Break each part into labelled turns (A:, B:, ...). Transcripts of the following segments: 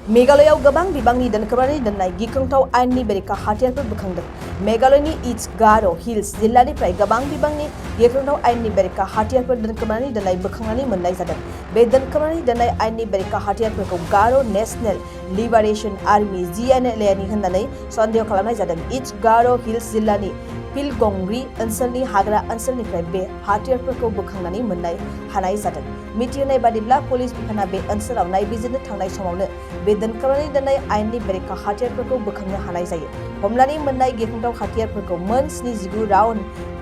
A: मेघालयाव गोबां बिबांनि दोनखोमानानै दोननाय गिख्रंथाव आयेननि बेरेखा हाथियारफोर बोखांदों। मेघालयनि ईस्ट गार' हिल्स जिल्लानिफ्राय गोबां बिबांनि गिख्रंथाव आयेननि बेरेखा हाथियारफोर दोनखोमानानै दोननाय बोखांनानै मोननाय जादों। बे दोनखोमानानै दोननाय आयेननि बेरेखा हाथियारफोरखौ गार' नेशनेल लिबारेशन आर्मी (GNLA) होननानै सन्देह खालामनाय जादों। ईस्ट गार' हिल्स जिल्लानि पिलगंग्री ओनसोलनि हाग्रा ओनसोलनिफ्राय बे हाथियारफोरखौ बोखांनानै मोननो हानाय जादों। मिथिहोनाय बादिब्ला पुलिस बिफाना बे ओनसोलाव नायबिजिरनो थांनाय समावनो बे दोनखोमानानै दोननाय आयेननि बेरेखा हाथियारफोरखौ बोखांनो हानाय जायो। हमनानै मोननाय गिख्रंथाव हाथियारफोरखौ मोन 79 राउन्ड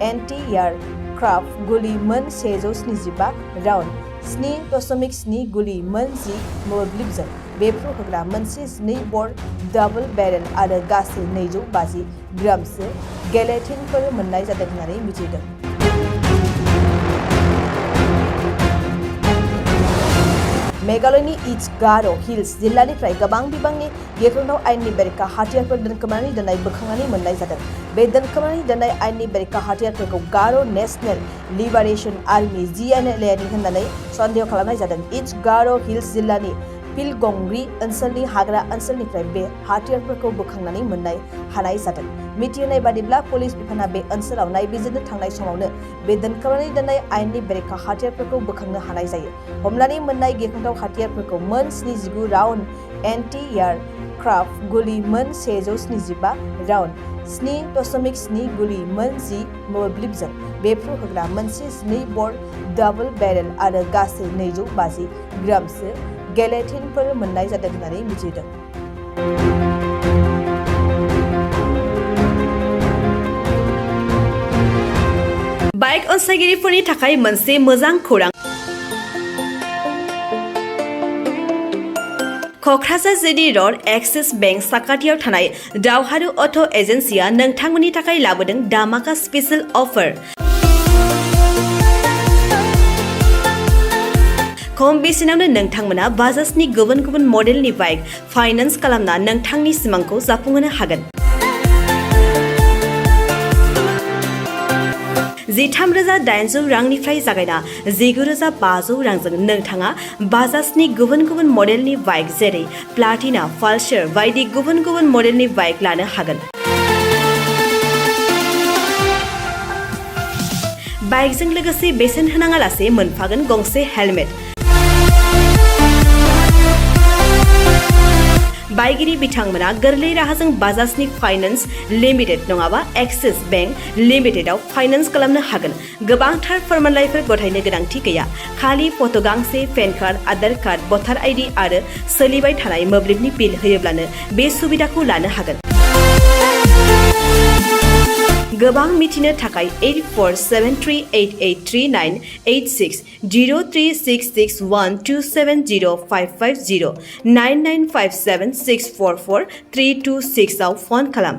A: एन्टि-एयारक्राफ्ट गुलि, मोन 175 राउन्ड 7.7 गुलि, मोन 10 मोब्लिबजों बेफ्रुहोग्रा, मोनसे 12 ब'र डाबल बेरेल आरो गासै 250 ग्रामसो गेलेटिनफोर मोननाय जादों होननानै मिथिदों। मेघालयनि ईस्ट गार' हिल्स जिल्लानिफ्राय गोबां बिबांनि गिख्रंथाव आयेननि बेरेखा हाथियारफोर दोनखोमानानै दोननाय बोखांनानै मोननाय जादों। बे दोनखोमानानै दोननाय आयेननि बेरेखा हाथियारफोरखौ गार' नेशनेल लिबारेशन आर्मी (GNLA) होननानै सन्देह खालामनाय जादों। ईस्ट गार' हिल्स जिल्लानि पिलगंग्री ओनसोलनि हाग्रा ओनसोलनिफ्राय बे हाथियारफोरखौ बोखांनानै मोननो हानाय जादों। मिथिहोनाय बादिब्ला पुलिस बिफाना बे ओनसोलाव नायबिजिरनो थांनाय समावनो बे दोनखोमानानै दोननाय आयेननि बेरेखा हाथियारफोरखौ बोखांनो हानाय जायो। हमनानै मोननाय गिख्रंथाव हाथियारफोरखौ मोन 79 राउन्ड एन्टि-एयारक्राफ्ट गुलि, मोन 175 राउन्ड 7.7 गुलि, मोन 10 मोब्लिबजों बेफ्रुहोग्रा, मोनसे 12 ब'र डाबल बेरेल आरो गासै 250 ग्रामसो गेलेटिनफोर मोननाय जादों होननानै मिथिदों। बाइक अनसायगिरिफोरनि थाखाय मोनसे मोजां खौरां। Kokrajhar GD road axis bank साखाथियाव थानाय दावहारु अट' एजेन्सिआ नोंथांमोननि थाखाय लाबोदों धामाका स्पेशेल अफार। खम बेसेनावनो नोंथांमोना बाजाजनि गुबुन गुबुन मडेलनि बाइक फाइनान्स खालामना नोंथांनि सिमांखौ जाफुंहोनो हागोन। 13,800 रांनिफ्राय जागायना 19,500 रांजों नोंथाङा बाजाजनि गुबुन गुबुन मडेलनि बाइक जेरै प्लाटिना, पालसार बायदि गुबुन गुबुन मडेलनि बाइक लानो हागोन। बाइकजों लोगोसे बेसेन होनाङालासे मोनफागोन गंसे हेलमेट। बायगिरि बिथांमोना गोरलै राहाजों बाजाजनि फाइनान्स लिमिटेड नङाबा एक्सिस बेंक लिमिटेडआव फाइनान्स खालामनो हागोन। गोबांथार फोरमानलाइफोर गथायनो गोनांथि गैया। खालि फट' गांसे, पेन कार्ड, आधार कार्ड, भटार आइडि आरो सोलिबाय थानाय मोब्लिबनि बिल होयोब्लानो बे सुबिदाखौ लानो हागोन। गोबां मिथिनो थाखाय 8473883986 036612705550 9957644326 आव फन खालाम।